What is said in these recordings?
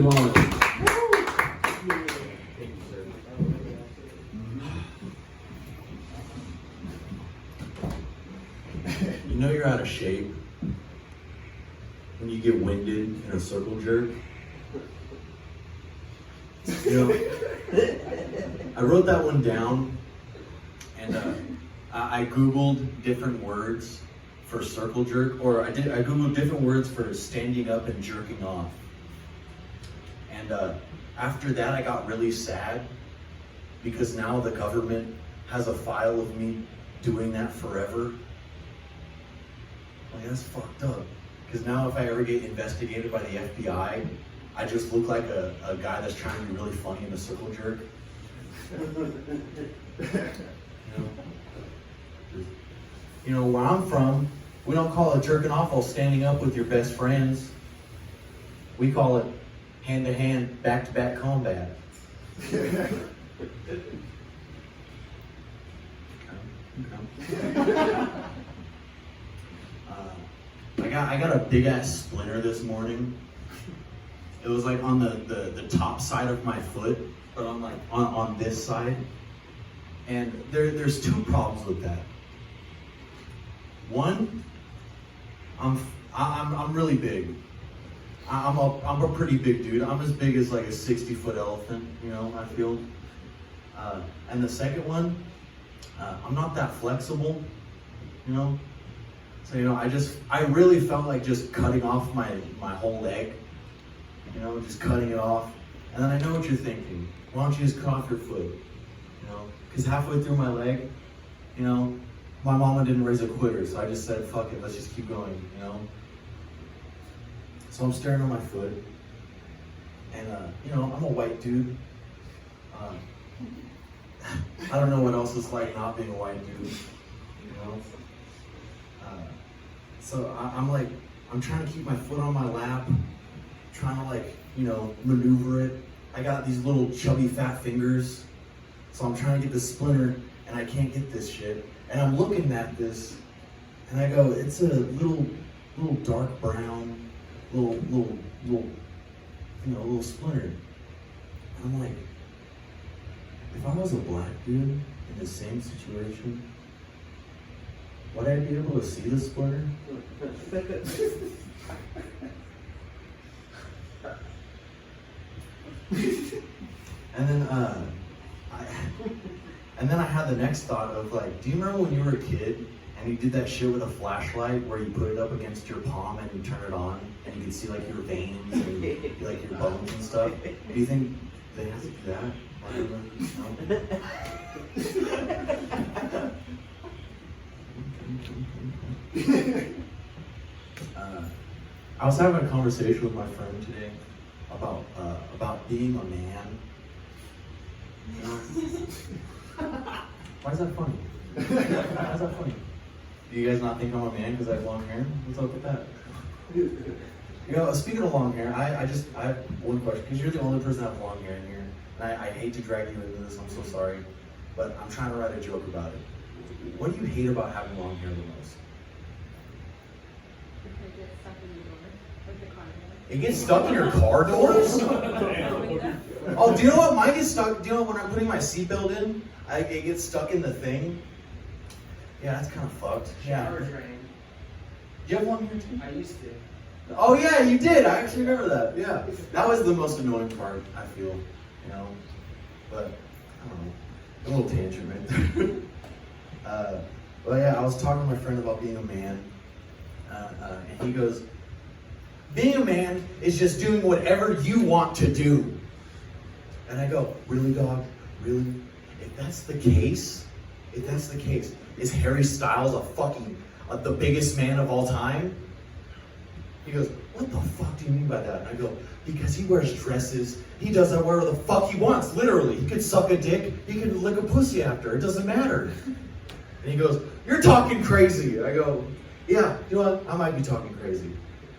You know you're out of shape when you get winded in a circle jerk. You know, I wrote that one down, and I googled different words for circle jerk, or I googled different words for standing up and jerking off. And after that, I got really sad because now the government has a file of me doing that forever. Like, that's fucked up. Because now if I ever get investigated by the FBI, I just look like a guy that's trying to be really funny in a circle jerk. You know, where I'm from, we don't call it jerking off while standing up with your best friends. We call it hand-to-hand, back-to-back combat. I got a big ass splinter this morning. It was like on the top side of my foot, but on this side. And there's two problems with that. One, I'm really big. I'm a pretty big dude. I'm as big as like a 60-foot elephant, you know, I feel. And the second one, I'm not that flexible, you know. So, you know, I really felt like just cutting off my whole leg, you know, just cutting it off. And then I know what you're thinking. Why don't you just cut off your foot, you know? Because halfway through my leg, you know, my mama didn't raise a quitter, so I just said, fuck it, let's just keep going, you know? So I'm staring at my foot, and, you know, I'm a white dude. I don't know what else it's like not being a white dude, you know? So I'm trying to keep my foot on my lap, trying to like, you know, maneuver it. I got these little chubby fat fingers, so I'm trying to get this splinter, and I can't get this shit. And I'm looking at this, and I go, it's a little dark brown, little splinter. And I'm like, if I was a black dude in the same situation, would I be able to see the splinter? And then I had the next thought of like, do you remember when you were a kid and you did that shit with a flashlight where you put it up against your palm and you turn it on and you could see like your veins and like your bones and stuff? Do you think they have to do that? I was having a conversation with my friend today about being a man. You know? Why is that funny? Why is that funny? Do you guys not think I'm a man because I have long hair? What's up with that? You know, speaking of long hair, I have one question, because you're the only person that has long hair in here. And I hate to drag you into this, I'm so sorry, but I'm trying to write a joke about it. What do you hate about having long hair the most? It gets stuck in your car doors? Oh, do you know what? Mine gets stuck. Do you know when I'm putting my seatbelt in, it gets stuck in the thing? Yeah, that's kind of fucked. Yeah. Shower drain. Do you have long hair too? I used to. Oh yeah, you did. I actually remember that. Yeah. That was the most annoying part, I feel. You know? But, I don't know. A little tangent right there. Well, yeah, I was talking to my friend about being a man. And he goes, being a man is just doing whatever you want to do. And I go, really, dog? Really? If that's the case, is Harry Styles the biggest man of all time? He goes, what the fuck do you mean by that? And I go, because he wears dresses. He does that wherever the fuck he wants, literally. He could suck a dick. He could lick a pussy after. It doesn't matter. And he goes, you're talking crazy. I go, yeah, you know what? I might be talking crazy.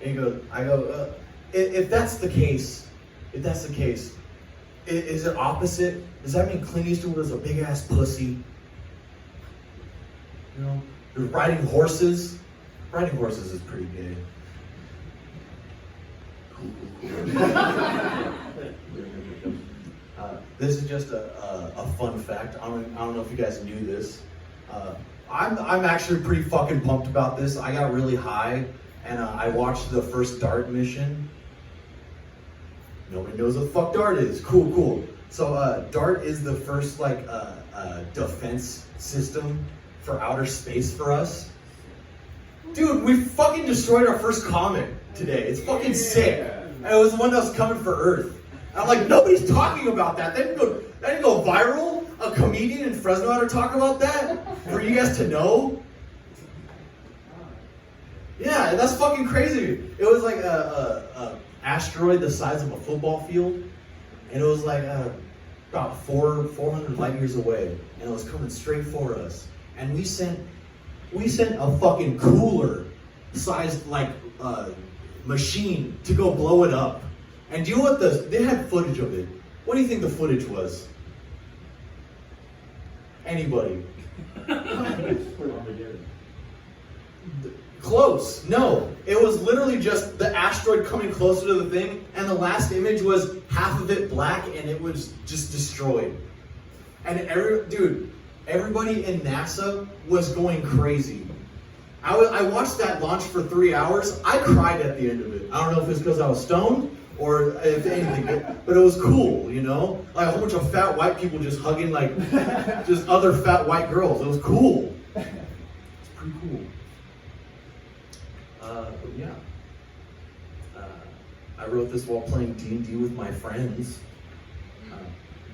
And I go, if that's the case, is it opposite? Does that mean Clint Eastwood was a big ass pussy? You know, riding horses. Riding horses is pretty gay. This is just a fun fact. I don't know if you guys knew this. I'm actually pretty fucking pumped about this. I got really high and I watched the first DART mission. Nobody knows what the fuck DART is. Cool. So DART is the first defense system for outer space for us. Dude, we fucking destroyed our first comet today. It's fucking sick. And it was the one that was coming for Earth. And I'm like, nobody's talking about that. That didn't go viral. A comedian in Fresno had to talk about that for you guys to know. Yeah, that's fucking crazy. It was like a asteroid the size of a football field, and it was like about 400 light years away, and it was coming straight for us. And we sent a fucking cooler sized machine to go blow it up. And do you know what they had footage of it. What do you think the footage was? Anybody? Close. No. It was literally just the asteroid coming closer to the thing, and the last image was half of it black, and it was just destroyed. And everybody in NASA was going crazy. I watched that launch for 3 hours. I cried at the end of it. I don't know if it's because I was stoned or if anything, but it was cool, you know? Like a whole bunch of fat white people just hugging like just other fat white girls. It was cool. It's pretty cool. But yeah. I wrote this while playing D&D with my friends.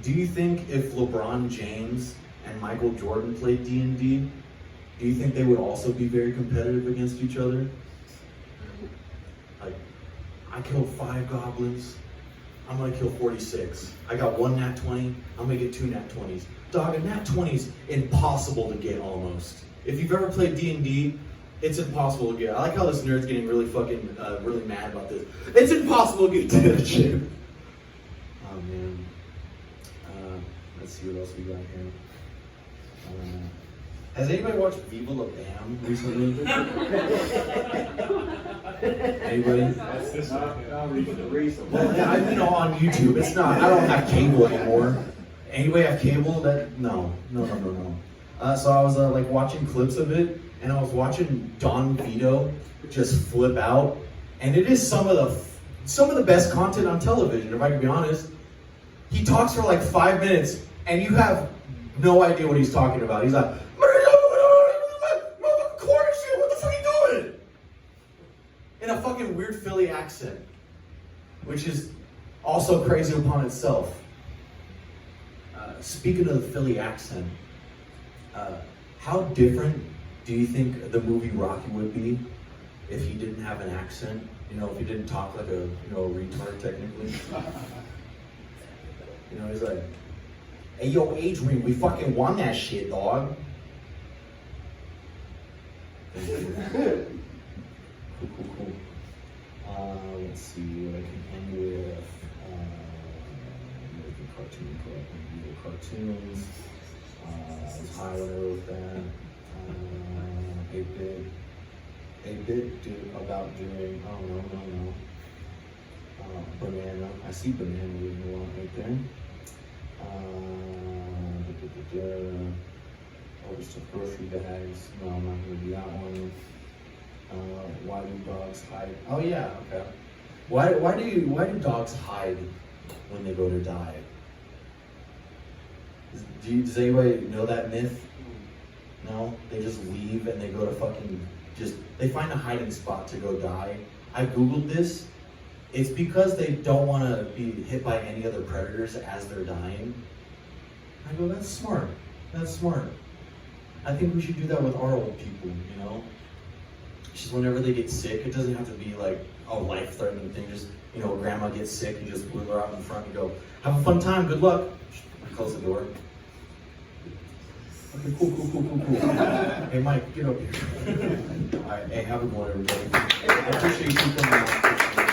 Do you think if LeBron James and Michael Jordan played D&D, do you think they would also be very competitive against each other? Like, I killed 5 goblins, I'm gonna kill 46. I got 1 nat 20, I'm gonna get 2 nat 20s. Dog, a nat 20's impossible to get almost. If you've ever played D&D, it's impossible to get. I like how this nerd's getting really fucking, really mad about this. It's impossible to get to that shit. Oh man. Let's see what else we got here. Has anybody watched Viva La Bam recently? Anybody? Well, on YouTube. It's not. I don't have cable anymore. Anybody have cable? No. So I was watching clips of it, and I was watching Don Vito just flip out, and it is some of the best content on television. If I can be honest, he talks for like 5 minutes, and you have no idea what he's talking about. He's like, in a fucking weird Philly accent, which is also crazy upon itself. Speaking of the Philly accent, how different do you think the movie Rocky would be if he didn't have an accent? You know, if he didn't talk like a retard technically. You know, he's like, hey yo, Adrian, we fucking won that shit, dog. Cool. Let's see what I can end with. Cartoons. I was high when I wrote that. 8-bit about doing, no. Banana. I see banana in the one right there. Just grocery bags. No, I'm not gonna do that one. Why do dogs hide? Oh yeah, okay. Why do dogs hide when they go to die? Does anybody know that myth? No? They just leave and they go to they find a hiding spot to go die. I googled this. It's because they don't want to be hit by any other predators as they're dying. I go, that's smart. I think we should do that with our old people, you know? Just whenever they get sick, it doesn't have to be like a life-threatening thing. Just, grandma gets sick, you just wheel her out in front and go, have a fun time, good luck. Close the door. Okay, cool. Hey, Mike, get up here. All right, hey, have a good one, everybody. I appreciate you coming out.